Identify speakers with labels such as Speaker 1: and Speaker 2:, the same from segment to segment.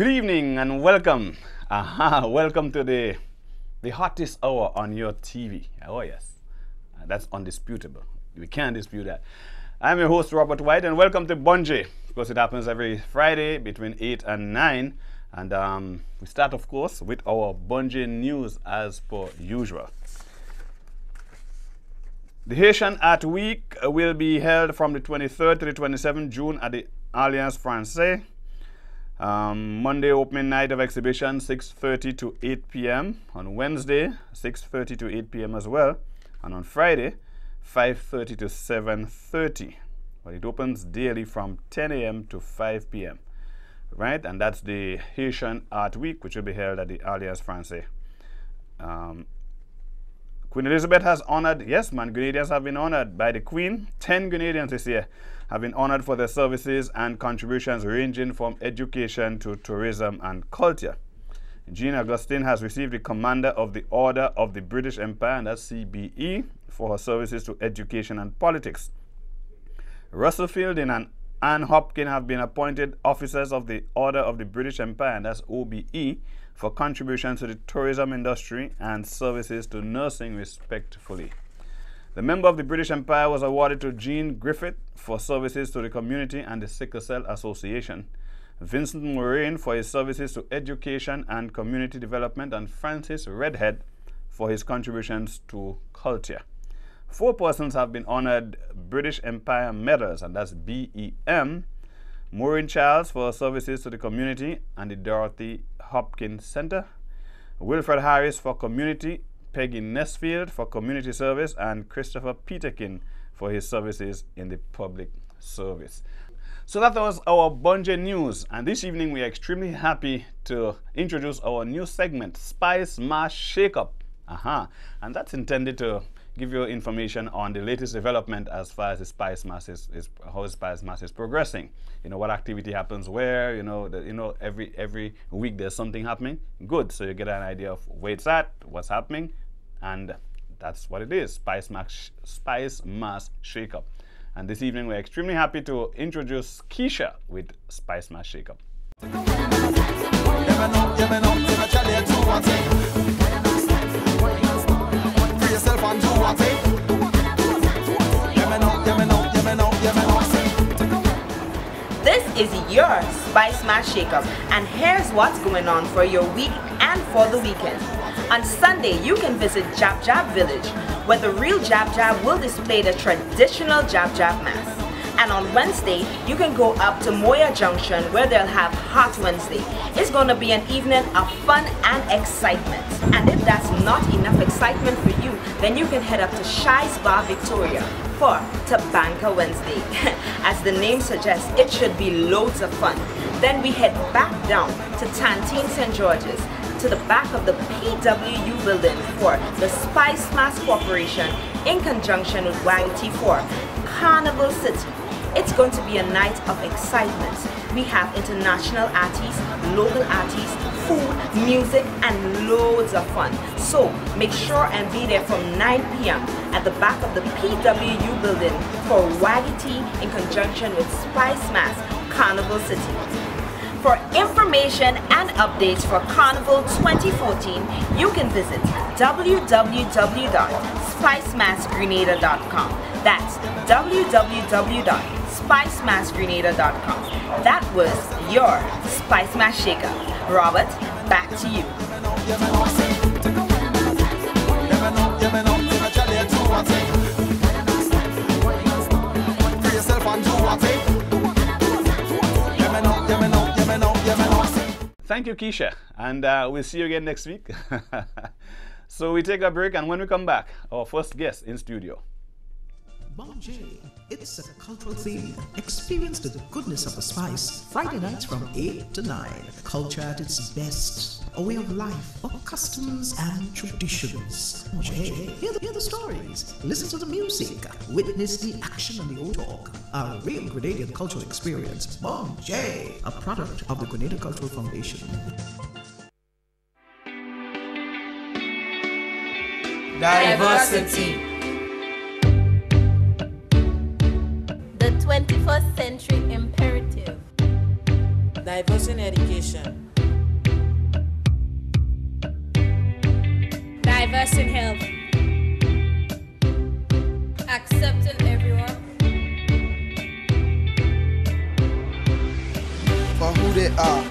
Speaker 1: Good evening and welcome. Welcome to the hottest hour on your TV. Oh yes, that's undisputable. We can't dispute that. I'm your host Robert White and welcome to Bunjay. Of course, it happens every Friday between 8 and 9. And we start, of course, with our Bunjay news as per usual. The Haitian Art Week will be held from the 23rd to the 27th June at the Alliance Francaise. Monday opening night of exhibition 6:30 to 8 p.m. On Wednesday 6:30 to 8 p.m. as well. And on Friday 5:30 to 7:30. But it opens daily from 10 a.m. to 5 p.m. Right? And that's the Haitian Art Week, which will be held at the Alliance Francaise. Queen Elizabeth has honored, yes man, Grenadians have been honored by the Queen. 10 Grenadians this year have been honored for their services and contributions ranging from education to tourism and culture. Jean Augustine has received the Commander of the Order of the British Empire, and that's CBE, for her services to education and politics. Russell Fielding and Anne Hopkins have been appointed officers of the Order of the British Empire, and that's OBE, for contributions to the tourism industry and services to nursing respectively. The member of the British Empire was awarded to Jean Griffith for services to the community and the Sickle Cell Association, Vincent Moraine for his services to education and community development, and Francis Redhead for his contributions to culture. 4 persons have been honored British Empire medals, and that's BEM. Maureen Charles for services to the community and the Dorothy Hopkins Center. Wilfred Harris for community, Peggy Nesfield for community service, and Christopher Peterkin for his services in the public service. So that was our Bunjay news, and this evening we are extremely happy to introduce our new segment, Spice Mass Shakeup. And that's intended to give you information on the latest development as far as the Spice Mass how the Spice Mass is progressing. You know, what activity happens where, every week there's something happening. Good, so you get an idea of where it's at, what's happening, and that's what it is, Spice Mass Shakeup. And this evening we're extremely happy to introduce Keisha with Spice Mass Shakeup.
Speaker 2: This is your Spice Mass Shakeup, and here's what's going on for your week and for the weekend. On Sunday, you can visit Jab Jab Village, where the real Jab Jab will display the traditional Jab Jab Mass. And on Wednesday, you can go up to Moya Junction, where they'll have Hot Wednesday. It's going to be an evening of fun and excitement. And if that's not enough excitement for you, then you can head up to Shy's Bar Victoria for Tabanka Wednesday. As the name suggests, it should be loads of fun. Then we head back down to Tantine St. George's, to the back of the PWU building for the Spice Mass Corporation in conjunction with YT4 Carnival City. It's going to be a night of excitement. We have international artists, local artists, food, music, and loads of fun. So make sure and be there from 9 p.m. at the back of the PWU building for Waggy in conjunction with Spice Mass Carnival City. For information and updates for Carnival 2014, you can visit www.spicemassgrenada.com. That's www.spicemassgrenada.com. That was your Spice Mass Shakeup. Robert, back to you.
Speaker 1: Thank you, Keisha, and we'll see you again next week. So we take a break, and when we come back, our first guest in studio.
Speaker 3: Bunjay, it's a cultural theme. Experience the goodness of the spice. Friday nights from 8 to 9. Culture at its best. A way of life, of customs and traditions. Bunjay, hear the stories. Listen to the music. Witness the action and the old talk. A real Grenadian cultural experience. Bunjay, a product of the Grenada Cultural Foundation.
Speaker 4: Diversity. The 21st century imperative.
Speaker 5: Diversity in education.
Speaker 4: diverse in health, accepting everyone
Speaker 5: for who they are,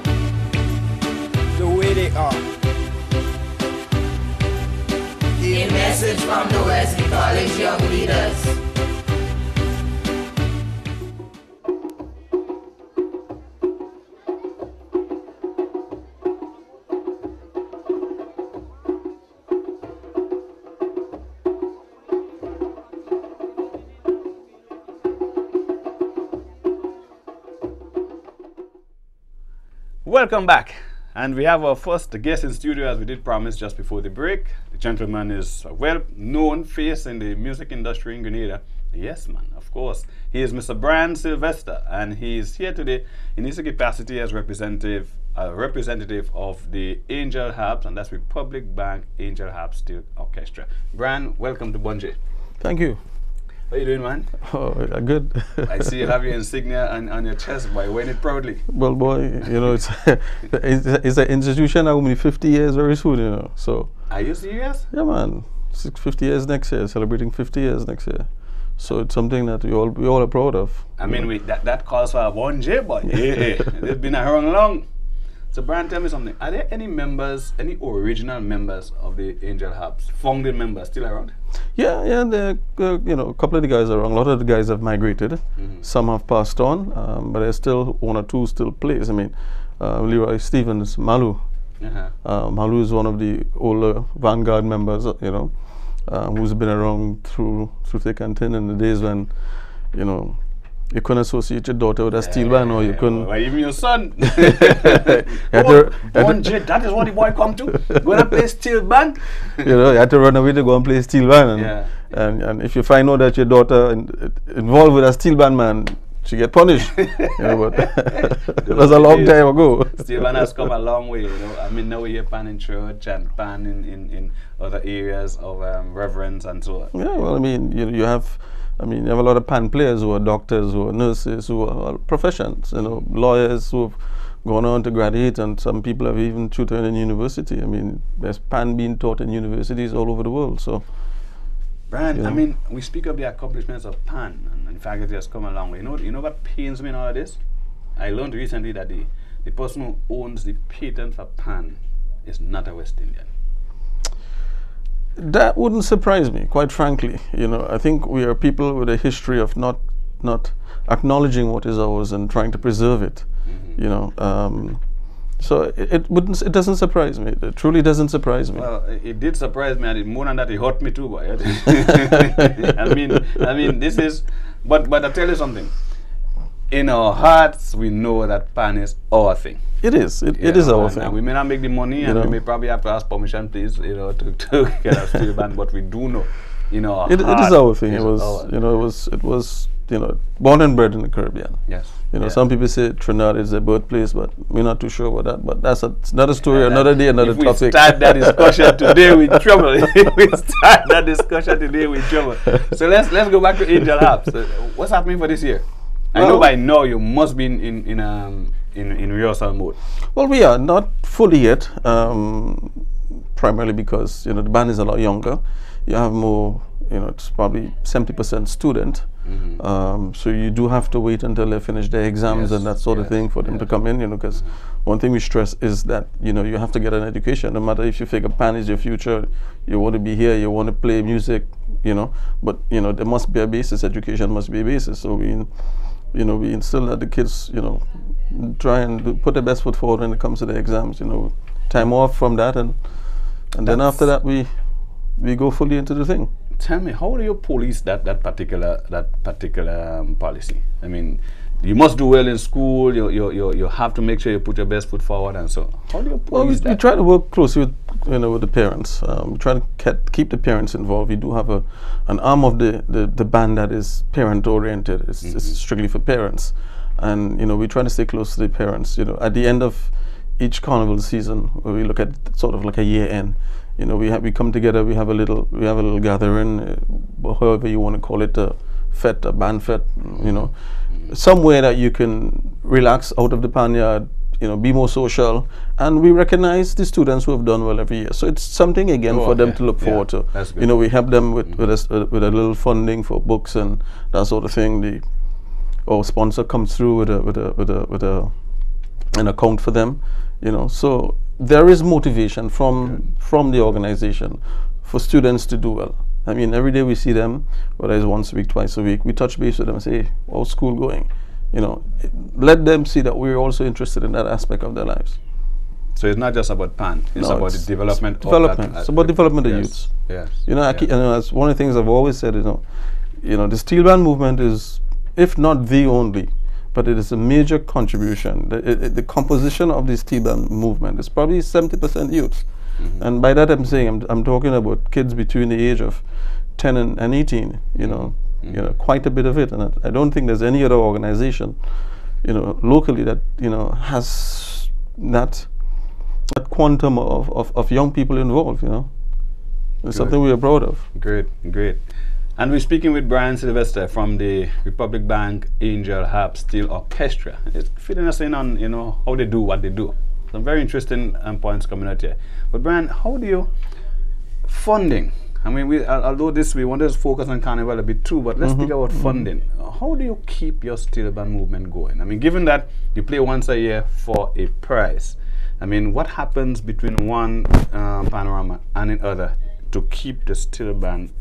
Speaker 5: the way they are.
Speaker 6: A message from the Wesley College Young Leaders.
Speaker 1: Welcome back, and we have our first guest in studio, as we did promise just before the break. The gentleman is a well-known face in the music industry in Grenada. Yes, man, of course. He is Mr. Brian Sylvester, and he is here today in his capacity as representative of the Angel Harps, and that's Republic Bank Angel Harp Steel Orchestra. Brian, welcome to Bunjay.
Speaker 7: Thank you.
Speaker 1: How you doing, man?
Speaker 7: Oh, good.
Speaker 1: I see you have your insignia on your chest, boy. Wearing it proudly.
Speaker 7: Well, boy, you know, it's an institution that will be 50 years very soon, you know. So.
Speaker 1: Are you serious?
Speaker 7: Yeah, man. 50 years next year. Celebrating 50 years next year. So it's something that we all are proud of.
Speaker 1: I mean, that calls for a Bunjay, boy. Yeah, they've been around long. So, Brian, tell me something. Are there any members, any original members of the Angel Harps, founding members, still around?
Speaker 7: Yeah, there, you know, a couple of the guys are around. A lot of the guys have migrated. Some have passed on, but there's still one or two still plays. I mean, Leroy Stevens, Malu. Malu is one of the older Vanguard members, you know, who's been around through thick and thin in the days when, you know, you couldn't associate your daughter with a steel band, or you couldn't.
Speaker 1: Well, even your son. Bunjay, that is what the boy come to. Gonna play steel band.
Speaker 7: You know, you had to run away to go and play steel band, and if you find out that your daughter involved with a steel band man, she get punished. You know, but it was a long time ago.
Speaker 1: Steel band has come a long way. You know, I mean, now we hear pan in church and pan in other areas of reverence and so on.
Speaker 7: Yeah, well, I mean, you have a lot of pan players who are doctors, who are nurses, who are professions, you know, lawyers who have gone on to graduate, and some people have even tutored in university. I mean, there's pan being taught in universities all over the world. So,
Speaker 1: Brian,
Speaker 7: you know.
Speaker 1: I mean, we speak of the accomplishments of pan, and the fact that it has come a long way. You know what pains me in all of this? I learned recently that the person who owns the patent for pan is not a West Indian.
Speaker 7: That wouldn't surprise me, quite frankly. You know, I think we are people with a history of not acknowledging what is ours and trying to preserve it. You know, so it doesn't surprise me. It truly doesn't surprise me.
Speaker 1: Well, it did surprise me, and more than that, it hurt me too, boy. I mean, this is. But I tell you something. In our hearts, we know that pan is our thing.
Speaker 7: It is. It is our thing.
Speaker 1: And we may not make the money, and we may probably have to ask permission, please, you know, to get a steel band. But we do know, you know,
Speaker 7: it is our thing. It was, you know, it was, you know, born and bred in the Caribbean.
Speaker 1: Yes.
Speaker 7: You know, some people say Trinidad is their birthplace, but we're not too sure about that. But that's another story, another day, another topic.
Speaker 1: If we start that discussion today, we're in trouble. If we start that discussion today, we're in trouble. So let's go back to Angel Harps. So what's happening for this year? I know by now you must be in rehearsal mode.
Speaker 7: Well, we are not fully yet, primarily because, you know, the band is a lot younger. You have more, you know, it's probably 70% student. So you do have to wait until they finish their exams and that sort of thing for them to come in, you know, because one thing we stress is that, you know, you have to get an education. No matter if you figure pan is your future, you want to be here, you want to play music, you know, but, you know, there must be a basis. Education must be a basis. So we instill that the kids, you know, try and put their best foot forward when it comes to the exams, you know, time off from that, and then after that we go fully into the thing.
Speaker 1: Tell me, how do you police that particular policy? I mean, you must do well in school. You have to make sure you put your best foot forward, and so how do you police that?
Speaker 7: We try to work closely with, you know, with the parents. We try to keep the parents involved. We do have an arm of the band that is parent oriented. It's strictly for parents, and, you know, we try to stay close to the parents. You know, at the end of each carnival season, we look at sort of like a year end. You know, we come together. We have a little gathering, however you want to call it, a fete, a band fete. You know, somewhere that you can relax out of the pan yard, be more social, and we recognize the students who have done well every year. So it's something again for them to look forward to.
Speaker 1: That's good.
Speaker 7: We help them with a little funding for books and that sort of thing. Our sponsor comes through with an account for them. So there is motivation from the organization for students to do well. I mean, every day we see them, whether it's once a week, twice a week, we touch base with them and say, hey, how's school going? Let them see that we're also interested in that aspect of their lives.
Speaker 1: So it's not just about PAN, it's about the development.
Speaker 7: It's about development of youths.
Speaker 1: Yes.
Speaker 7: That's one of the things I've always said, the steel band movement is, if not the only, but it is a major contribution. The composition of the steel band movement is probably 70% youth. And by that I'm saying, I'm talking about kids between the age of 10 and 18, quite a bit of it. And I don't think there's any other organization, locally that, has that quantum of young people involved, It's something we are proud of.
Speaker 1: Great. And we're speaking with Brian Sylvester from the Republic Bank Angel Harp Steel Orchestra. It's filling us in on, how they do what they do. Some very interesting points coming out here. But Brian, how do you funding? I mean, although we want to focus on Carnival a bit too, but let's speak about funding. How do you keep your steel band movement going? I mean, given that you play once a year for a prize, I mean, what happens between one panorama and another to keep the steel band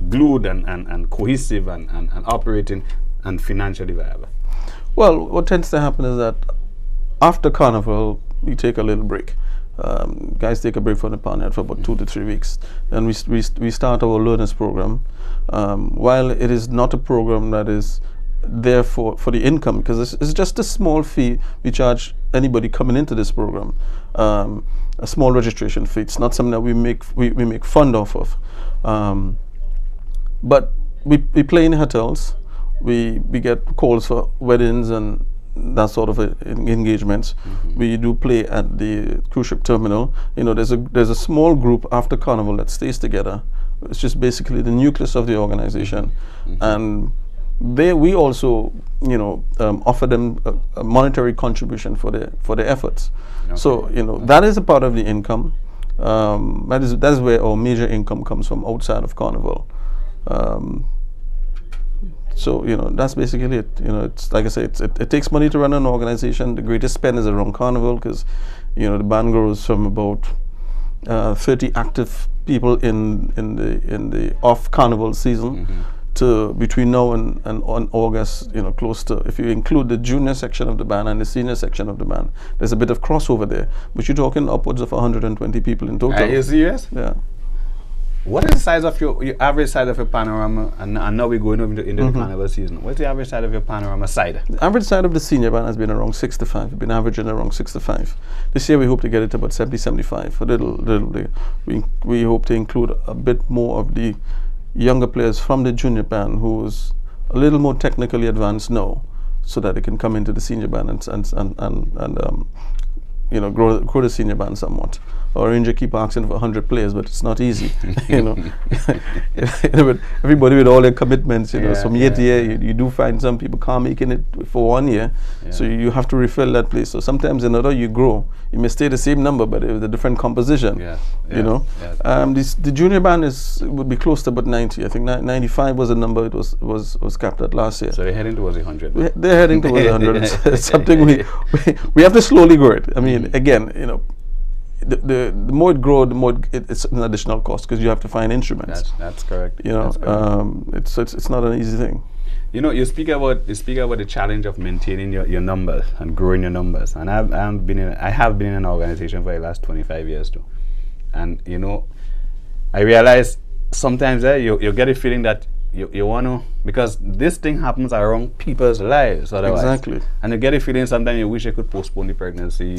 Speaker 1: glued and cohesive and operating and financially viable?
Speaker 7: Well, what tends to happen is that after Carnival, we take a little break. Guys take a break from the Panhead for about 2 to 3 weeks. Then we start our learners program. While it is not a program that is there for the income, because it's just a small fee we charge anybody coming into this program, a small registration fee. It's not something that we make fund off of. But we play in hotels. We get calls for weddings and that sort of engagements. We do play at the cruise ship terminal. There's a small group after Carnival that stays together. It's just basically the nucleus of the organization, and we also offer them a monetary contribution for their efforts. Okay. So that is a part of the income. That is where our major income comes from outside of Carnival. So that's basically it. It's like I say, it takes money to run an organization. The greatest spend is around Carnival, because the band grows from about 30 active people in the off Carnival season to between now and on August, close to, if you include the junior section of the band and the senior section of the band, there's a bit of crossover there. But you're talking upwards of 120 people in total.
Speaker 1: Are you serious?
Speaker 7: Yeah.
Speaker 1: What is the size of your average size of your panorama? And now we're going into the Carnival season. What's the average size of your panorama side?
Speaker 7: The average size of the senior band has been around 65. We've been averaging around 65. This year we hope to get it to about 70, 75. We hope to include a bit more of the younger players from the junior band who's a little more technically advanced now, so that they can come into the senior band and grow the senior band somewhat. Our ranger keep asking for 100 players, but it's not easy. Everybody with all their commitments, from year to year, you do find some people can't make it for 1 year, so you have to refill that place. So sometimes in order you grow, you may stay the same number, but with a different composition. The junior band would be close to about 90. I think 95 was a number it was capped at last year.
Speaker 1: So they're heading towards 100.
Speaker 7: They're heading towards 100. It's something we have to slowly grow it. I mean, again, the more it grows, the more it's an additional cost, because you have to find instruments.
Speaker 1: That's correct.
Speaker 7: It's not an easy thing.
Speaker 1: You speak about the challenge of maintaining your numbers and growing your numbers. And I have been in an organization for the last 25 years too. And I realize sometimes you get a feeling that you want to, because this thing happens around people's lives otherwise.
Speaker 7: Exactly.
Speaker 1: And you get a feeling sometimes you wish they could postpone the pregnancy,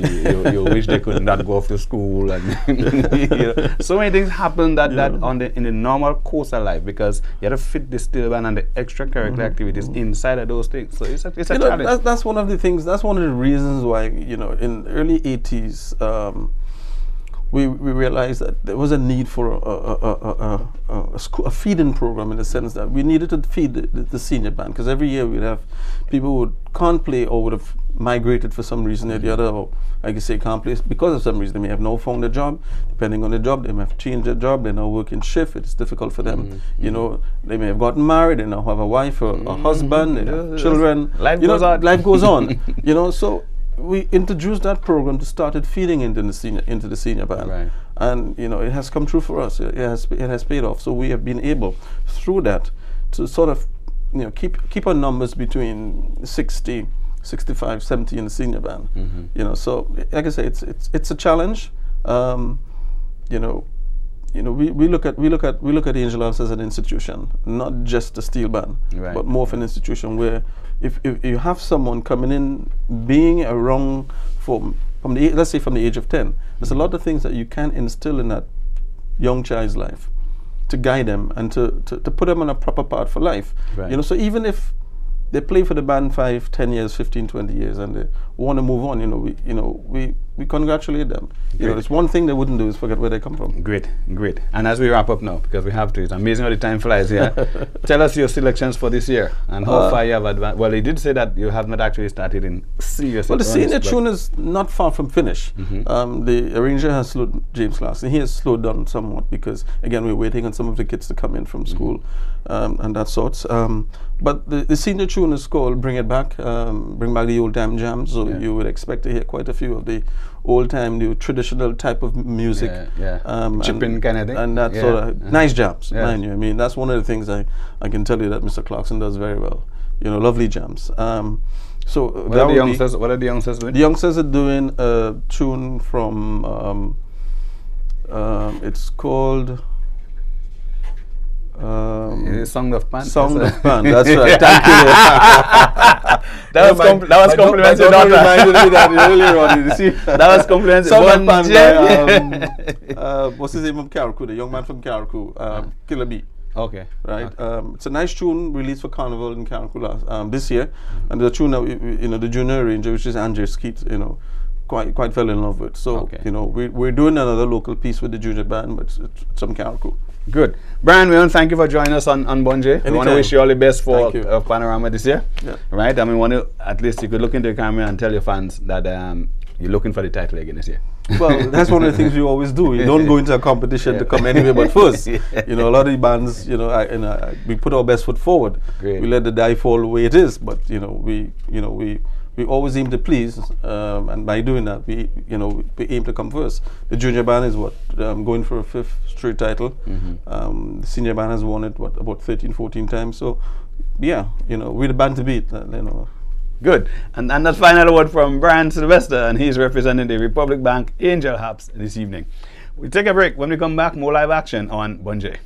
Speaker 1: you wish they could not go off to school, and so many things happen that in the normal course of life, because you have to fit the steel band and the extracurricular activities inside of those things. So it's a challenge.
Speaker 7: That's one of the things. That's one of the reasons why in the early 80s. We realized that there was a need for a feeding program, in the sense that we needed to feed the senior band, because every year we'd have people who can't play or would have migrated for some reason or the other, or like you say, can't place because of some reason. They may have now found a job. Depending on the job, they may have changed their job. They're now working shift. It's difficult for them. You know, they may have gotten married. They now have a wife or a husband, they have children.
Speaker 1: Life goes on.
Speaker 7: Life goes on. You know, so we introduced that program to start it feeding into the senior band.
Speaker 1: Right.
Speaker 7: And you know, it has come true for us. It has paid off. So we have been able through that to sort of, you know, keep our numbers between 60, 65, 70 in the senior band. You know, so like I say, it's a challenge. You know, we look at Angel House as an institution, not just a steel band, but more of an institution where if you have someone coming in, being around from let's say from the age of 10, there's a lot of things that you can instill in that young child's life to guide them and to put them on a proper path for life. You know, so even if they play for the band 5, 10 years, 15, 20 years, and they want to move on, we congratulate them. You know, it's one thing they wouldn't do is forget where they come from.
Speaker 1: Great. And as we wrap up now, because we have to, it's amazing how the time flies here. Tell us your selections for this year and how far you have advanced. Well, you did say that you have not actually started in serious.
Speaker 7: Well, the senior tune is not far from finish. The arranger has slowed, James Clarkson, he has slowed down somewhat because, again, we're waiting on some of the kids to come in from school and that sorts. But the senior tune is called Bring It Back, Bring Back the Old Time Jams. So you would expect to hear quite a few of the old time, the traditional type of music.
Speaker 1: Chipping kind of thing.
Speaker 7: And that sort of nice jams, mind you. I mean, that's one of the things I can tell you that Mr. Clarkson does very well. You know, lovely jams. So
Speaker 1: what are the youngsters doing?
Speaker 7: The youngsters are doing a tune from, it's called...
Speaker 1: Song of Pan.
Speaker 7: Song of Pan, that's right. Thank you.
Speaker 1: That was complimented.
Speaker 7: That reminded me that earlier on. You see,
Speaker 1: that was complimented.
Speaker 7: Song of Pan by, what's his name from Carriacou, the young man from Carriacou, Killer B.
Speaker 1: Okay.
Speaker 7: Right. Okay. It's a nice tune released for Carnival in Carriacou this year, and the tune that the junior arranger, which is Andre Skeet, quite fell in love with. So we're doing another local piece with the junior band, but it's from Carriacou.
Speaker 1: Good. Brian, we want to thank you for joining us on Bonjay. We want to wish you all the best for Panorama this year. Right? I mean, at least you could look into the camera and tell your fans that you're looking for the title again this year.
Speaker 7: Well, that's one of the things we always do. You don't go into a competition to come anywhere but first. A lot of the bands, we put our best foot forward.
Speaker 1: Great.
Speaker 7: We let the die fall the way it is, but we always aim to please, and by doing that, we aim to come first. The junior band is going for a 5th straight title. The senior band has won it about 13, 14 times. So, yeah, we're the band to beat.
Speaker 1: Good. And that final word from Brian Sylvester, and he's representing the Republic Bank Angel Hops this evening. We'll take a break. When we come back, more live action on Bonjay.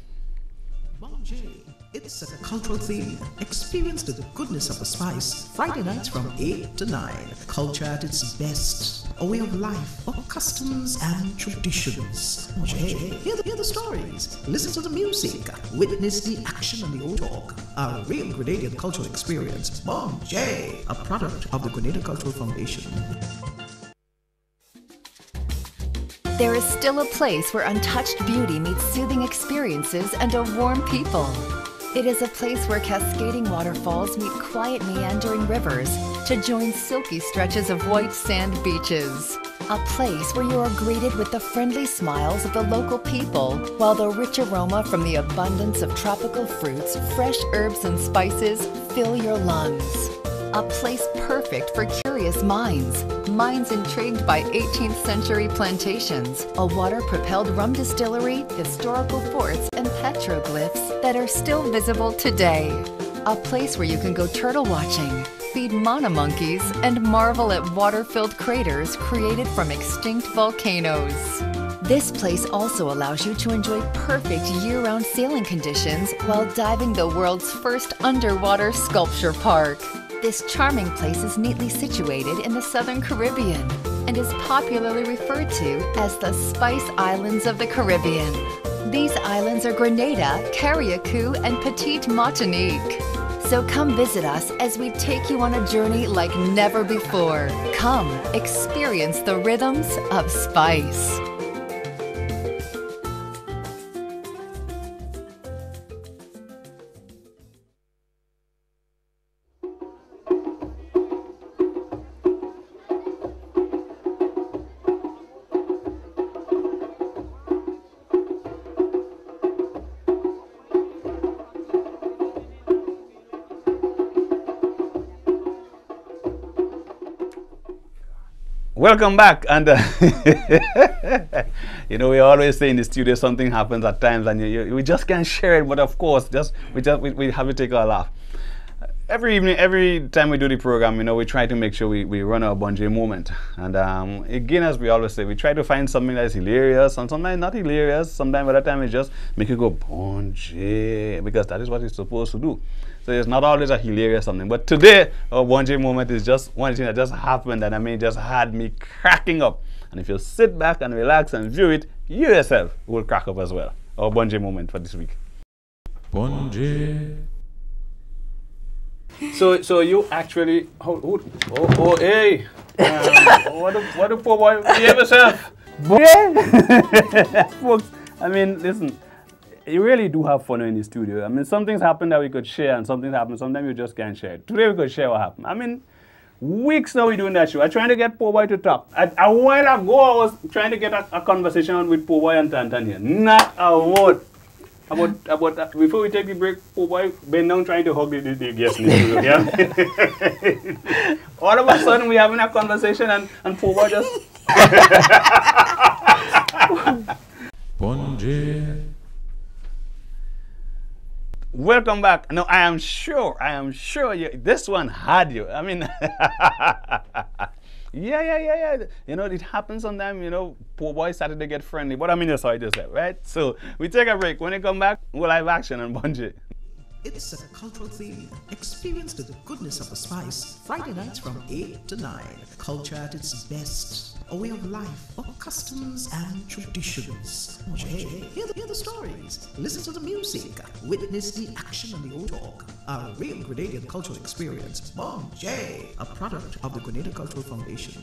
Speaker 3: It's a cultural theme. Experience the goodness of the spice. Friday nights from 8 to 9. Culture at its best. A way of life, of customs and traditions. Hear the stories. Listen to the music. Witness the action and the old talk. A real Grenadian cultural experience. Bonjay, a product of the Grenada Cultural Foundation.
Speaker 8: There is still a place where untouched beauty meets soothing experiences and a warm people. It is a place where cascading waterfalls meet quiet meandering rivers to join silky stretches of white sand beaches. A place where you are greeted with the friendly smiles of the local people, while the rich aroma from the abundance of tropical fruits, fresh herbs and spices fill your lungs. A place perfect for curious minds intrigued by 18th century plantations, a water-propelled rum distillery, historical forts, and petroglyphs that are still visible today. A place where you can go turtle watching, feed mana monkeys, and marvel at water-filled craters created from extinct volcanoes. This place also allows you to enjoy perfect year-round sailing conditions while diving the world's first underwater sculpture park. This charming place is neatly situated in the Southern Caribbean and is popularly referred to as the Spice Islands of the Caribbean. These islands are Grenada, Carriacou, and Petite Martinique. So come visit us as we take you on a journey like never before. Come, experience the rhythms of spice.
Speaker 1: Welcome back, and you know, we always say in the studio something happens at times, and we just can't share it. But of course, we have to take our laugh. Every evening, every time we do the program, you know, we try to make sure we run our Bonjay moment. And again, as we always say, we try to find something that's hilarious, and sometimes not hilarious. Sometimes, other time, we just make it go Bonjay, because that is what it's supposed to do. So it's not always a hilarious something. But today, our Bonjay moment is just one thing that just happened, and I mean, just had me cracking up. And if you sit back and relax and view it, you yourself will crack up as well. Our Bonjay moment for this week.
Speaker 9: Bonjay.
Speaker 1: So you actually, hey, what a poor boy, behave yourself. Folks, I mean, listen, you really do have fun in the studio. I mean, some things happen that we could share, and some things happen, sometimes you just can't share. Today we could share what happened. I mean, weeks now we're doing that show. I'm trying to get Poor Boy to talk. A while ago, I was trying to get a conversation with Poor Boy and Tantan here. Not a word. About before we take the break, Poor Boy been down trying to hug the guest in the studio, yeah? All of a sudden, we're having a conversation, and Poor Boy just...
Speaker 9: Bonjay.
Speaker 1: Welcome back. No, I am sure this one had you. I mean, yeah. You know, it happens sometimes, you know, Poor Boy started to get friendly. But I mean, that's how I just said, right? So we take a break. When we come back, we'll have action on Bonjay.
Speaker 3: It's a cultural theme. Experience the goodness of the spice. Friday nights from 8 to 9. Culture at its best. A way of life, of customs and traditions. Hear the stories. Listen to the music. Witness the action and the old talk. A real Grenadian cultural experience. Bonjay, a product of the Grenada Cultural Foundation.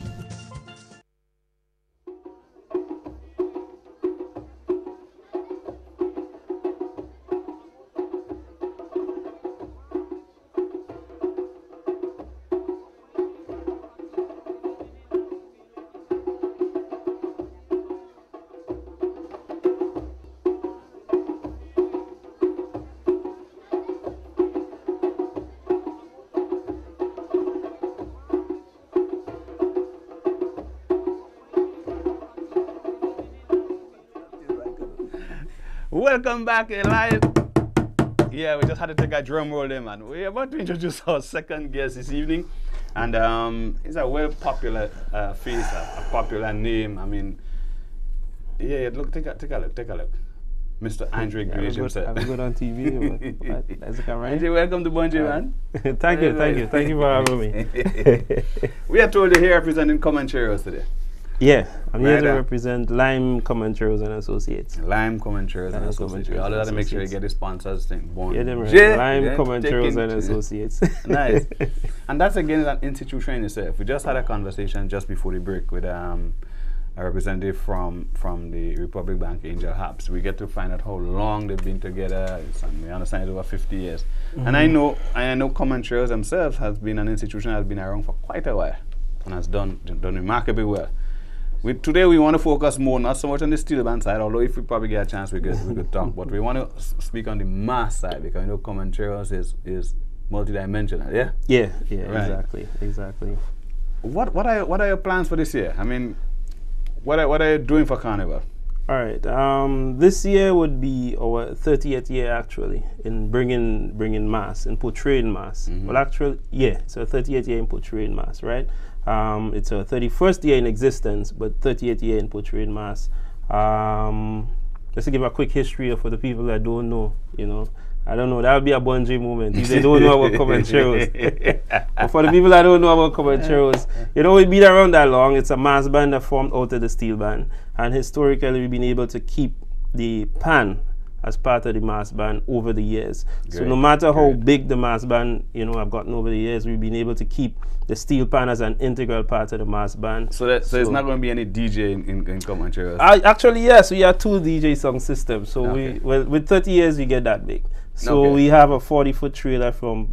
Speaker 1: Welcome back live. Yeah, we just had to take a drum roll there, man. We're about to introduce our second guest this evening, and he's a well popular face, a popular name. I mean, yeah. Look, take a look. Mr. Andre Grage himself.
Speaker 10: I'm good on TV. That's right.
Speaker 1: Andre, welcome to Bonjay, man.
Speaker 10: Thank you for having me.
Speaker 1: We are told you're here representing Comancheros today.
Speaker 10: Yeah, I'm here to represent Lime Comancheros and Associates.
Speaker 1: Lime Comancheros and Associates. All of that to make sure you get the sponsors thing.
Speaker 10: Yeah, them right. Lime Comancheros and Associates.
Speaker 1: Nice. And that's again an institution in itself. We just had a conversation just before the break with a representative from the Republic Bank, Angel Habs. We get to find out how long they've been together. We understand it's over 50 years. And I know Comancheros themselves has been an institution that has been around for quite a while and has done remarkably well. Today we want to focus more, not so much on the steel band side, although if we probably get a chance we could talk, but we want to speak on the mass side, because you know Comancheros is multidimensional, yeah?
Speaker 10: Yeah,
Speaker 1: right.
Speaker 10: Exactly.
Speaker 1: What are your plans for this year? I mean, what are you doing for Carnival?
Speaker 10: All right, this year would be our 30th year actually in bringing mass, in portraying mass. Well, actually, yeah, it's our 30th year in portraying mass, right? It's our 31st year in existence, but 30th year in portraying mass. Just to give a quick history for the people that don't know, you know. I don't know, that would be a Bonjay moment if they don't know about Comancheros. But for the people that don't know about Comancheros, you know, we've been around that long. It's a mass band that formed out of the steel band. And historically, we've been able to keep the pan as part of the mass band over the years. Great. So no matter how big the mass band, you know, have gotten over the years, we've been able to keep the steel pan as an integral part of the mass band.
Speaker 1: So it's not going to be any DJ in Comancheros?
Speaker 10: Actually, yes, we have 2 DJ song systems. So with 30 years, we get that big. So we have a 40-foot trailer from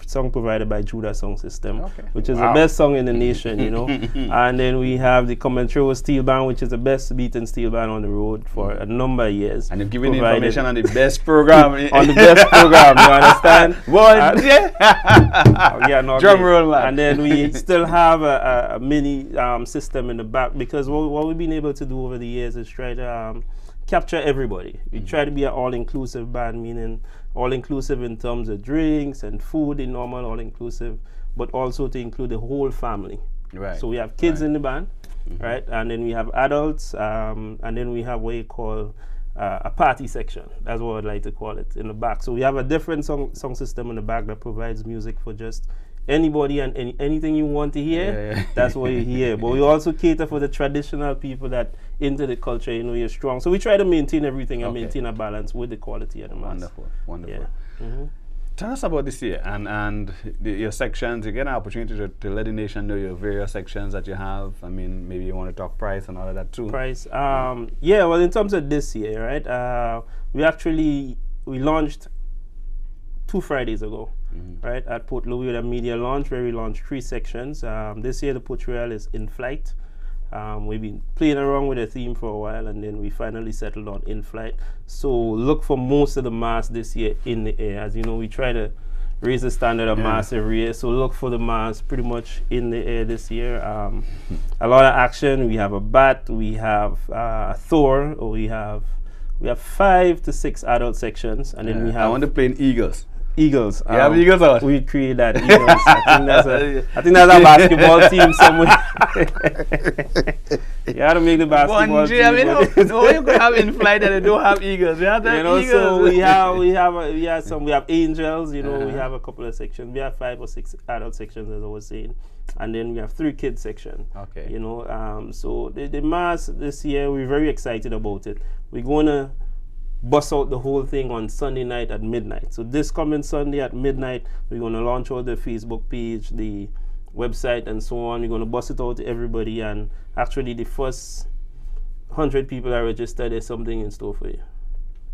Speaker 10: song provided by Judah Sound System, which is the best song in the nation, you know. And then we have the Comentrio Steel Band, which is the best beaten steel band on the road for a number of years.
Speaker 1: And you've given information on the best program.
Speaker 10: On the best program, you understand?
Speaker 1: Well,
Speaker 10: Drum roll, man. And then we still have a mini system in the back, because what we've been able to do over the years is try to capture everybody. We try to be an all-inclusive band, meaning all-inclusive in terms of drinks and food, in normal all-inclusive, but also to include the whole family.
Speaker 1: Right.
Speaker 10: So we have kids in the band, right? And then we have adults, and then we have what you call a party section. That's what I'd like to call it, in the back. So we have a different song system in the back that provides music for just anybody and anything you want to hear. That's what you hear. But we also cater for the traditional people that into the culture, you know, you're strong. So we try to maintain everything and maintain a balance with the quality of the mass.
Speaker 1: Wonderful, wonderful. Tell us about this year and your sections. You get an opportunity to let the nation know your various sections that you have. I mean, maybe you want to talk price and all of that too.
Speaker 10: Price, yeah. Well, in terms of this year, right? We launched 2 Fridays ago, right, at Port Louis with a media launch where we launched 3 sections. This year the Port Royal is in flight. We've been playing around with the theme for a while, and then we finally settled on in flight. So look for most of the mass this year in the air. As you know, we try to raise the standard of mass every year. So look for the mass pretty much in the air this year. A lot of action. We have a bat. We have Thor. We have 5 to 6 adult sections, and then we have.
Speaker 1: I want to play in Eagles.
Speaker 10: Eagles.
Speaker 1: You have Eagles out?
Speaker 10: We create that Eagles. I think that's a basketball team somewhere. You have to make the basketball team.
Speaker 1: I mean, no, you could have in flight that they don't have Eagles. You have to have Eagles.
Speaker 10: So we have Angels. You know, we have a couple of sections. We have 5 or 6 adult sections, as I was saying, and then we have 3 kids section.
Speaker 1: Okay.
Speaker 10: You know, so the mass this year, we're very excited about it. We're gonna bust out the whole thing on Sunday night at midnight. So this coming Sunday at midnight, we're going to launch out the Facebook page, the website, and so on. We're going to bust it out to everybody, and actually the first 100 people that register, there's something in store for you.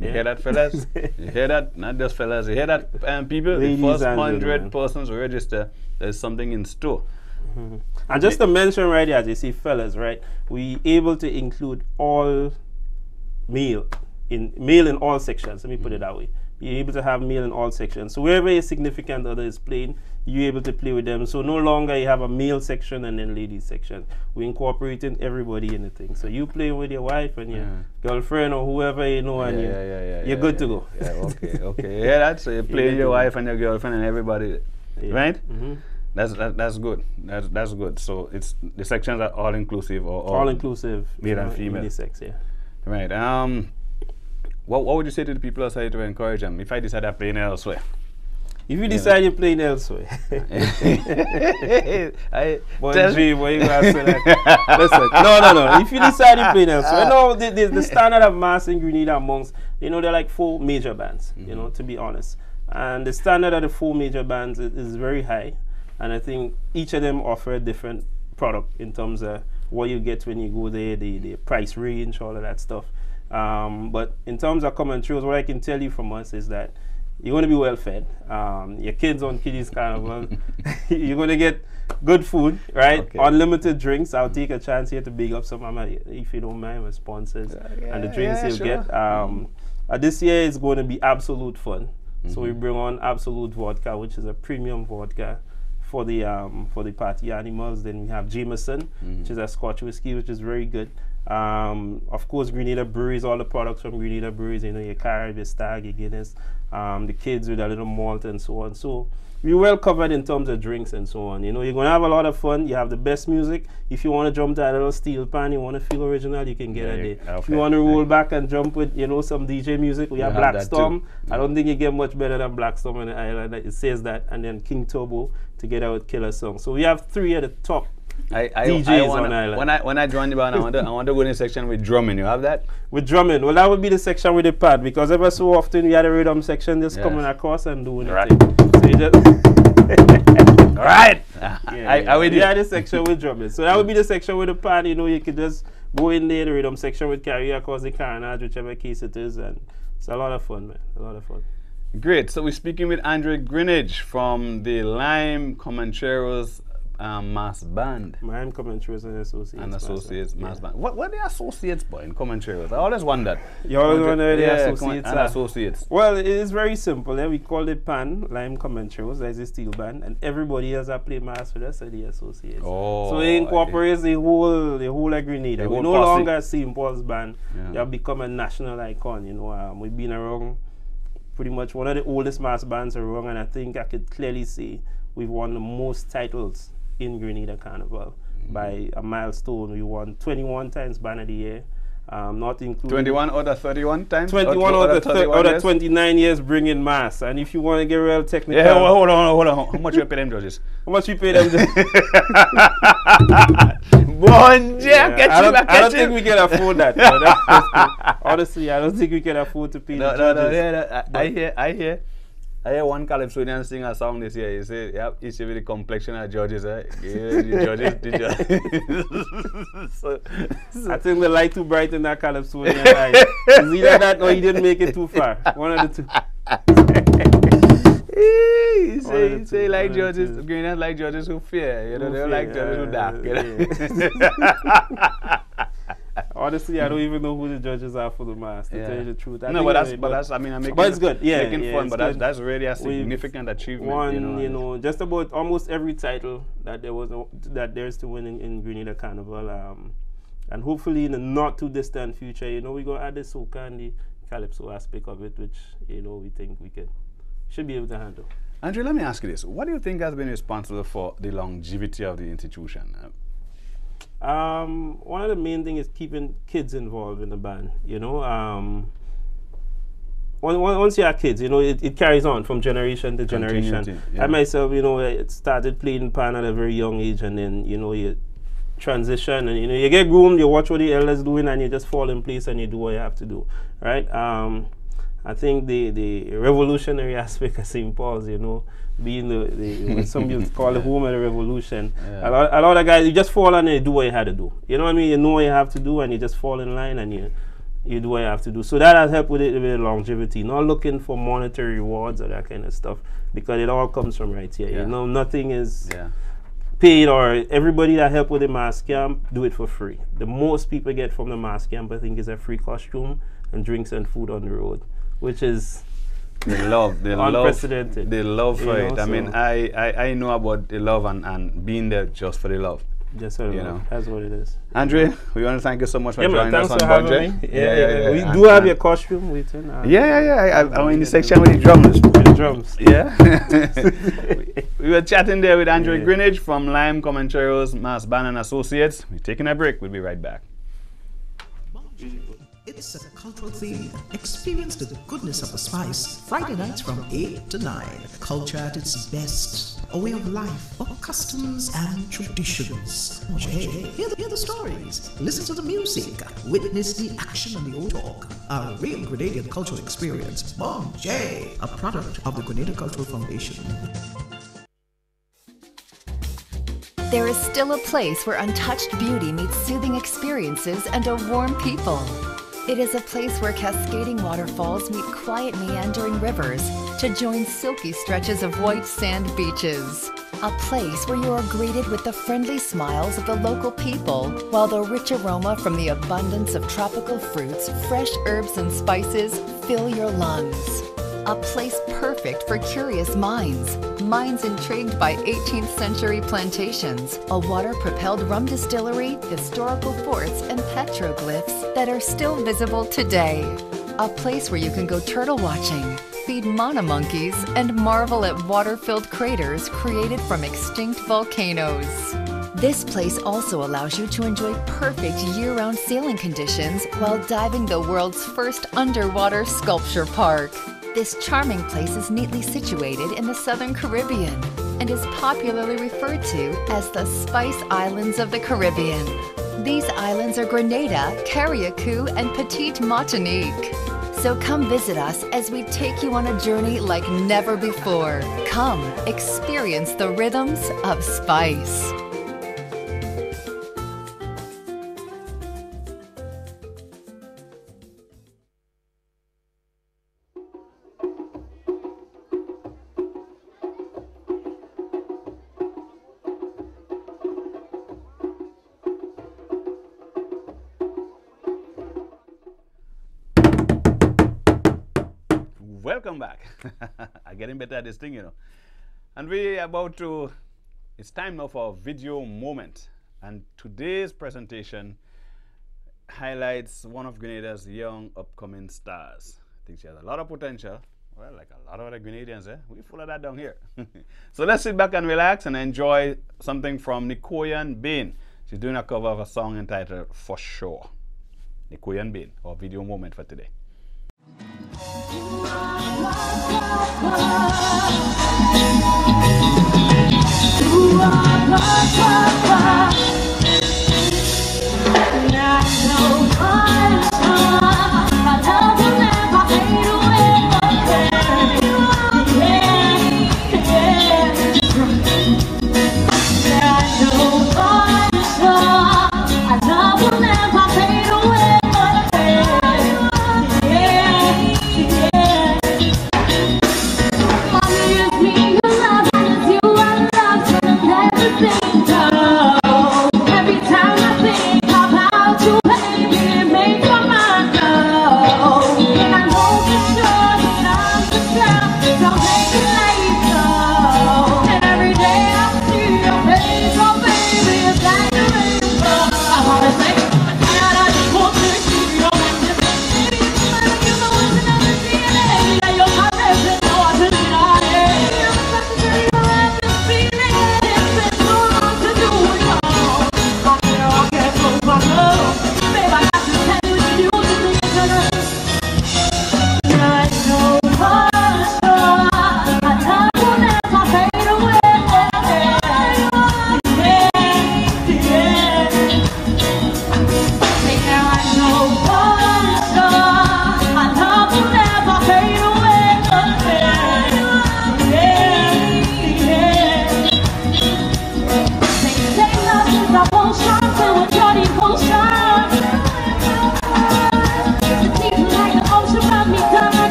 Speaker 1: You hear that, fellas? You hear that? Not just fellas. You hear that, people?
Speaker 10: Ladies,
Speaker 1: the first 100 persons who register, there's something in store.
Speaker 10: And just to mention right here, as you see, fellas, right, we able to include all male in all sections. Let me put it that way. You're able to have male in all sections. So wherever your significant other is playing, you're able to play with them. So no longer you have a male section and then ladies section. We're incorporating everybody in the thing. So you play with your wife and your girlfriend or whoever you know, and you're good to go.
Speaker 1: Okay. Yeah, that. So you play with your wife and your girlfriend and everybody, right? That's good. That's good. So it's the sections are all inclusive or
Speaker 10: all inclusive,
Speaker 1: male and female.
Speaker 10: Unisex,
Speaker 1: Right. What would you say to the people outside to encourage them if I decide I'm playing elsewhere?
Speaker 10: If you decide you're playing elsewhere. Boy, G, why you gonna say that? Listen, no. If you decide you're playing elsewhere, no, the standard of mass in Grenada amongst, you know, they're like 4 major bands, you know, to be honest. And the standard of the 4 major bands is very high. And I think each of them offer a different product in terms of what you get when you go there, the price range, all of that stuff. But in terms of Comentrio, what I can tell you from us is that you're going to be well fed. Your kids on Kiddies Carnival, you're going to get good food, right? Okay. Unlimited drinks. I'll take a chance here to big up some of my, if you don't mind, my sponsors and the drinks you'll get. This year is going to be absolute fun. So we bring on Absolute Vodka, which is a premium vodka for the party animals. Then we have Jameson, which is a Scotch whiskey, which is very good. Of course, Grenada Breweries, all the products from Grenada Breweries, you know, your Carib, your Stag, your Guinness, the kids with a little malt and so on. So we're well covered in terms of drinks and so on. You know, you're going to have a lot of fun. You have the best music. If you want to jump to a little steel pan, you want to feel original, you can get it there. Okay. If you want to roll back and jump with, you know, some DJ music, we have Black Storm. I don't think you get much better than Black Storm on the island. It says that. And then King Turbo together with Killer Song. So we have 3 at the top. DJs on island.
Speaker 1: When I join the band, I want to go in the section with drumming. You have that?
Speaker 10: With drumming, well, that would be the section with the pad, because ever so often we had a rhythm section just coming across and doing it. So you just
Speaker 1: all right. I would do.
Speaker 10: Yeah, the section with drumming. So that would be the section with the pad. You know, you could just go in there, the rhythm section with carry across the carnage, whichever case it is, and it's a lot of fun, man. A lot of fun.
Speaker 1: Great. So we're speaking with Andre Greenidge from the Lime Comancheros Mass Band.
Speaker 10: Lime Comancheros and Associates.
Speaker 1: And Associates Mass Band. What are the associates, boy, in Comancheros? I always wondered.
Speaker 10: You always wonder the associates.
Speaker 1: And associates.
Speaker 10: Well, it is very simple. We call it PAN, Lime Comancheros. That's a steel band, and everybody has a play mass with us, so the associates.
Speaker 1: Oh,
Speaker 10: so it incorporates the whole of Grenada. We no longer St. Paul's band. Yeah. We have become a national icon. You know, we've been around. Pretty much one of the oldest mass bands around, and I think I could clearly say we've won the most titles in Grenada Carnival by a milestone. We won 21 times Band of the Year, not including
Speaker 1: 21 out of 31 times.
Speaker 10: 21 out of 29 years bringing mass. And if you want to get real technical,
Speaker 1: yeah, well, hold on. How much you pay them judges?
Speaker 10: How much you pay them? I don't think we can afford that. Honestly, I don't think we can afford to pay the judges.
Speaker 1: I hear one Calypsonian sing a song this year. He said, "Yep, each of the complexion of judges, the judges." So,
Speaker 10: I think the light too bright in that Calypsonian eye. Is either that or he didn't make it too far. One of the two.
Speaker 1: He say like judges, Greenland like judges who fear. You know, they don't like judges who dark. You know?
Speaker 10: Honestly, I don't even know who the judges are for the mass, to tell you the truth.
Speaker 1: I mean,
Speaker 10: but it's good. Yeah,
Speaker 1: making fun, but
Speaker 10: good.
Speaker 1: That's really a significant achievement.
Speaker 10: Won, just about almost every title that there's to win in Grenada Carnival, and hopefully in the not too distant future, we're gonna add the soca and the calypso aspect of it, which we think we should be able to handle.
Speaker 1: Andre, let me ask you this: what do you think has been responsible for the longevity of the institution?
Speaker 10: One of the main things is keeping kids involved in the band. Once you have kids, it carries on from generation to generation. I myself, started playing pan at a very young age, and then you transition, and you get groomed, you watch what the elders doing, and you just fall in place and you do what you have to do, right? I think the revolutionary aspect of St. Paul's, being what some youth call the home of the revolution. Yeah. A lot of guys, you just fall and you do what you had to do. You know what I mean? You know what you have to do, and you just fall in line and you do what you have to do. So that has helped with longevity. Not looking for monetary rewards or that kind of stuff, because it all comes from right here. Yeah. Nothing is paid, or everybody that help with the mass camp do it for free. The most people get from the mass camp, I think, is a free costume and drinks and food on the road, which is unprecedented.
Speaker 1: The love for it. I mean, I know about the love and being there just for the love.
Speaker 10: Just for the love. That's what it is.
Speaker 1: Andre, we want to thank you so much for joining us on Budget.
Speaker 10: We do have your costume waiting.
Speaker 1: I'm in the section with the drums. Yeah. We were chatting there with Andre Greenidge from Lime Comancheros Mass Band and Associates. We're taking a break. We'll be right back.
Speaker 3: It's a cultural theme. Experience the goodness of the spice. Friday nights from 8 to 9. Culture at its best. A way of life, of customs and traditions. Hear the stories. Listen to the music. Witness the action and the old talk. A real Grenadian cultural experience. Bon J, a product of the Grenada Cultural Foundation.
Speaker 8: There is still a place where untouched beauty meets soothing experiences and a warm people. It is a place where cascading waterfalls meet quiet meandering rivers to join silky stretches of white sand beaches. A place where you are greeted with the friendly smiles of the local people, while the rich aroma from the abundance of tropical fruits, fresh herbs and spices fill your lungs. A place perfect for curious minds intrigued by 18th century plantations, a water-propelled rum distillery, historical forts, and petroglyphs that are still visible today. A place where you can go turtle watching, feed mana monkeys, and marvel at water-filled craters created from extinct volcanoes. This place also allows you to enjoy perfect year-round sailing conditions while diving the world's first underwater sculpture park. This charming place is neatly situated in the Southern Caribbean and is popularly referred to as the Spice Islands of the Caribbean. These islands are Grenada, Carriacou, and Petite Martinique. So come visit us as we take you on a journey like never before. Come, experience the rhythms of spice.
Speaker 1: welcome back. I'm getting better at this thing, you know. And we're about to, it's time now for a video moment. And today's presentation highlights one of Grenada's young upcoming stars. I think she has a lot of potential. Well, like a lot of other Grenadians, we're full of that down here. So let's sit back and relax and enjoy something from Nikoyan Bain. She's doing a cover of a song entitled For Sure. Nikoyan Bain, our video moment for today.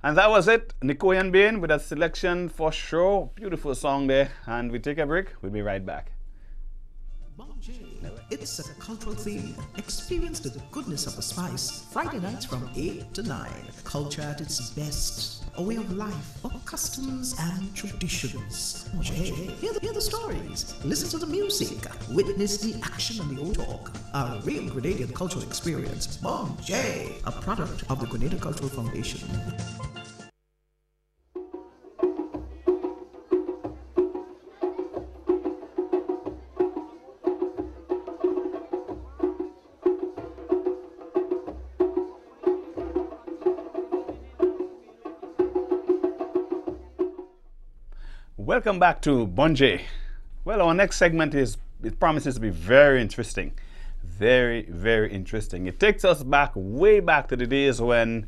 Speaker 1: And that was it, Nikoyan Bain with a selection For Sure. Beautiful song there. And we take a break. We'll be right back.
Speaker 3: It's a cultural theme. Experience the goodness of the spice. Friday nights from 8 to 9. Culture at its best. A way of life, of customs and traditions. Hear the stories. Listen to the music. Witness the action and the old talk. A real Grenadian cultural experience. Bon J, a product of the Grenada Cultural Foundation.
Speaker 1: Welcome back to Bonjay. Well, our next segment it promises to be very interesting. Very, very interesting. It takes us back, way back to the days when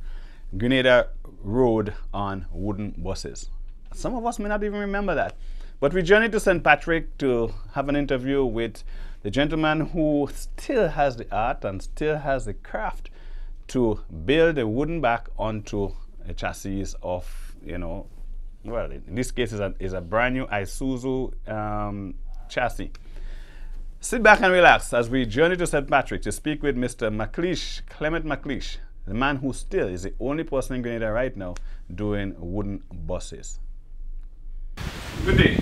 Speaker 1: Grenada rode on wooden buses. Some of us may not even remember that. But we journeyed to St. Patrick to have an interview with the gentleman who still has the art and still has the craft to build a wooden back onto a chassis of, well, in this case is a brand new Isuzu chassis. Sit back and relax as we journey to St. Patrick to speak with Mr. McLeish, Clement McLeish, the man who still is the only person in Grenada right now doing wooden buses. Good day.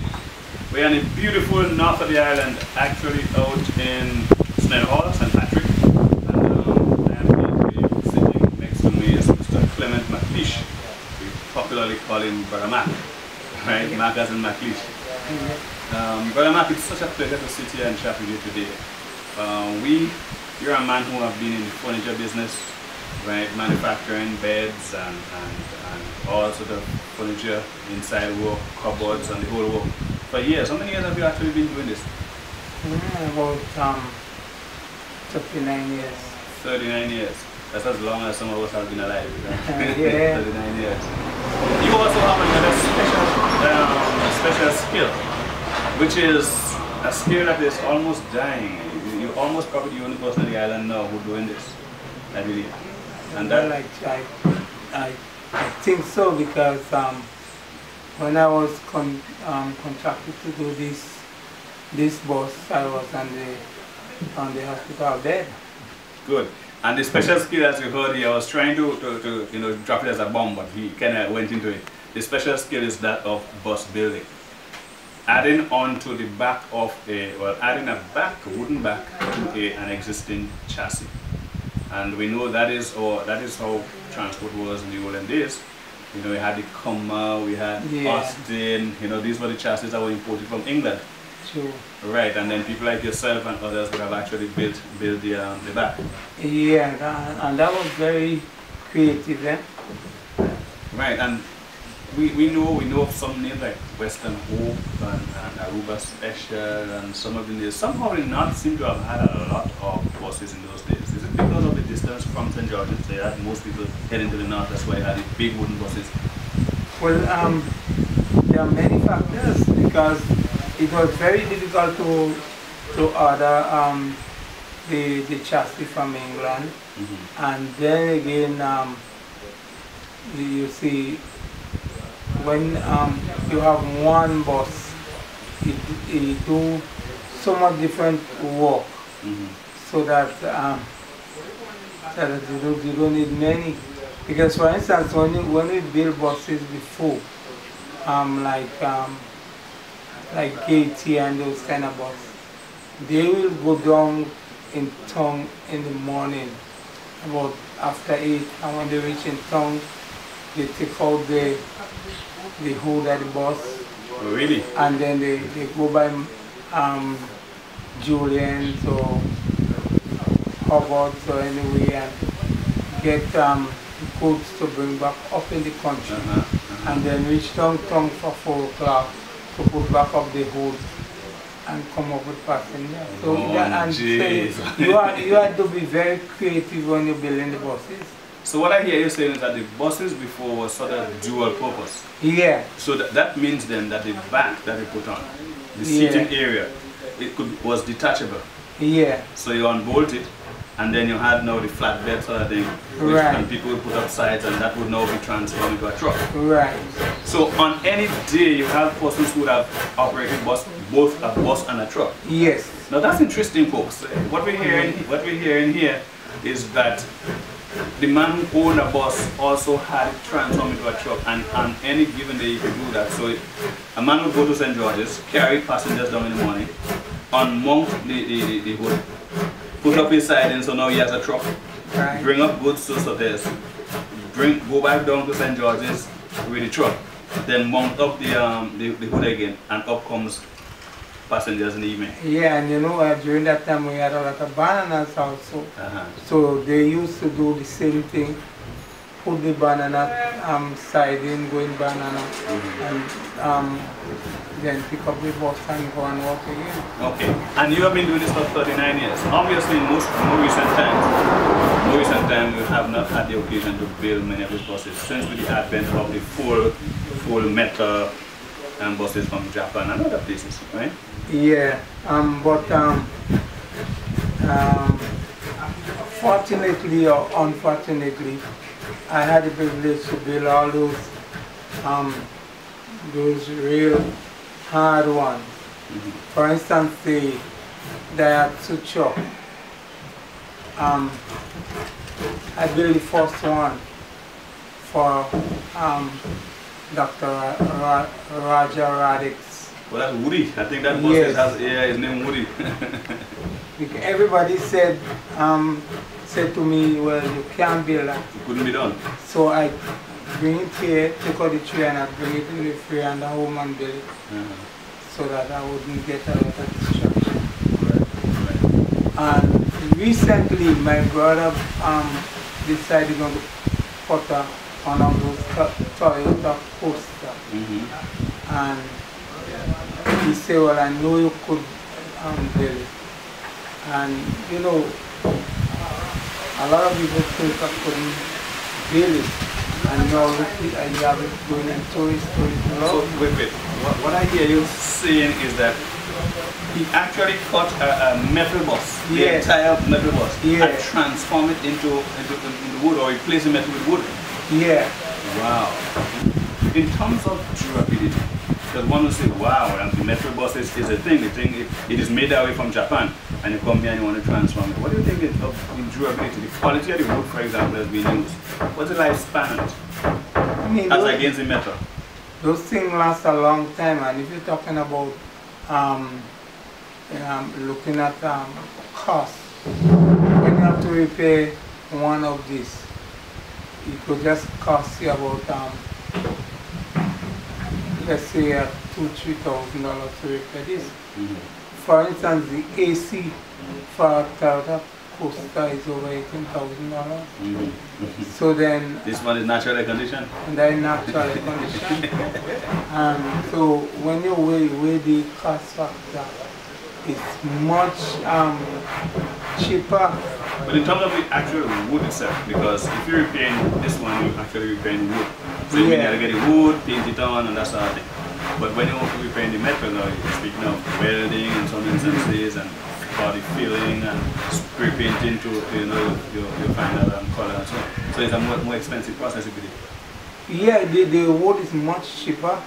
Speaker 1: We're in the beautiful north of the island, actually out in Snell Hall, St. Patrick. And I am sitting next to me is Mr. Clement McLeish. We popularly call him Brother Mac, right? Mac as in McLeish. Brother Mac, it's such a pleasure to sit here and chat with you today. You're a man who have been in the furniture business, right? Manufacturing beds and all sort of furniture, inside work, cupboards, and the whole work for years. How many years have you actually been doing this?
Speaker 5: About 39 years.
Speaker 1: 39 years. That's as long as some of us have been alive.
Speaker 5: Yeah.
Speaker 1: 39 years. You also have another special skill, which is a skill that is almost dying. You're almost probably the only person on the island now who's doing this, I believe. And
Speaker 5: well, I think so, because when I was contracted to do this bus, I was on the hospital bed.
Speaker 1: Good. And the special skill, as you heard here, I was trying to drop it as a bomb, but he kind of went into it. The special skill is that of bus building. Adding on to the back of adding a wooden back to an existing chassis. And we know that is how transport was in the olden days. We had the Comma, we had Austin, these were the chassis that were imported from England.
Speaker 5: True.
Speaker 1: Right, and then people like yourself and others would have actually built the back.
Speaker 5: Yeah, and that was very creative then.
Speaker 1: Right, and we know of some names like Western Hope and Aruba Special and some of the names. Somehow did not seem to have had a lot of buses in those days. Is it because of the distance from St. George's? They had most people heading to the north, that's why they had the big wooden buses.
Speaker 5: Well, there are many factors, because it was very difficult to order the chassis from England. And then again, you see, when you have one bus, it do so much different work, so that you don't need many. Because for instance, when we build buses before, like KT and those kind of buses, they will go down in town in the morning, about after 8, and when they reach in town, they take out the hood of the bus.
Speaker 1: Oh, really?
Speaker 5: And then they go by Julian's or Hubbard's or anyway, and get goods to bring back up in the country. And then reach downtown for 4 o'clock to put back up the hood and come up with passengers. So, you had to be very creative when you're building the buses.
Speaker 1: So what I hear you saying is that the buses before was sort of dual purpose.
Speaker 5: Yeah.
Speaker 1: So that means then that the back that they put on, the seating area, was detachable.
Speaker 5: Yeah.
Speaker 1: So you unbolt it, and then you had now the flatbed sort of thing, which and people would put up sides, and that would now be transformed into a truck.
Speaker 5: Right.
Speaker 1: So on any day you have persons who would have operated both a bus and a truck.
Speaker 5: Yes.
Speaker 1: Now that's interesting, folks. What we're hearing here is that the man who owned a bus also had it transformed into a truck, and on any given day you could do that. So a man would go to St. George's, carry passengers down in the morning, unmount the hood, put up his siding, so now he has a truck, bring up goods to Sotheby's, go back down to St. George's with the truck, then mount up the hood again, and up comes passengers in the evening.
Speaker 5: Yeah, and during that time we had a lot of bananas also. So they used to do the same thing put the banana siding, going banana, and then pick up the bus and go and walk again.
Speaker 1: Okay, and you have been doing this for 39 years. Obviously, in more recent times, you have not had the occasion to build many of these buses since with the advent of the full metal buses from Japan and other places, right?
Speaker 5: Yeah, but fortunately or unfortunately, I had the privilege to build all those real hard ones. For instance, the Daihatsu Chuck. I built the first one for Dr. Raja Radix.
Speaker 1: Well, that's Woody. I think that bus has his name Woody.
Speaker 5: Everybody said to me, well, you can't build that.
Speaker 1: It couldn't be done.
Speaker 5: So I bring it here, take out the tree, and I bring it in the free and home and build it, so that I wouldn't get a lot of distraction. And recently, my brother decided on to put one of those Toyota Coaster, and he said, well, I know you could build it. And you know, a lot of people think I couldn't build it, and now you have it going in tourist.
Speaker 1: So wait. What I hear you saying is that he actually cut a metal bus, the entire metal bus, and transformed it into wood, or replace the metal with wood.
Speaker 5: Yeah.
Speaker 1: Wow. In terms of durability, because one will say, wow, and the metal bus is a thing. It is made that way from Japan, and you come here and you want to transform it. What do you think of in durability? The quality of the wood, for example, has been used. What's the lifespan of it?
Speaker 5: I mean,
Speaker 1: as against the metal?
Speaker 5: Those things last a long time, and if you're talking about looking at cost, when you have to repair one of these, it could just cost you about let's say $2,000–3,000 to repair this. For instance, the AC for Toyota Coaster is over $18,000. So then
Speaker 1: this one is naturally conditioned.
Speaker 5: And that is naturally conditioned. So when you weigh the cost factor, it's much cheaper.
Speaker 1: But in terms of the actual wood itself, because if you're repairing this one, you're actually repairing wood. So you need to get the wood, paint it on, and that sort of thing. But when you're repairing the metal now, you're speaking of welding in some instances, and body filling, and spray painting to your final color and so on. So it's a more expensive process, I believe.
Speaker 5: Yeah, the wood is much cheaper,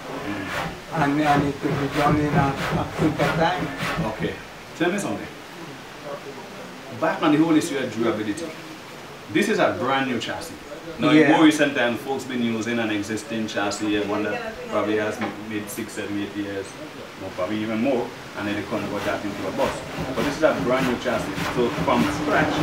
Speaker 5: and it could be done in a quicker time.
Speaker 1: Okay. Tell me something. Back on the whole issue of durability, this is a brand new chassis. Now, in more recent times, folks been using an existing chassis, one that probably has made 6, 7, 8 years, or probably even more, and then they convert that into a bus. But this is a brand new chassis. So from scratch,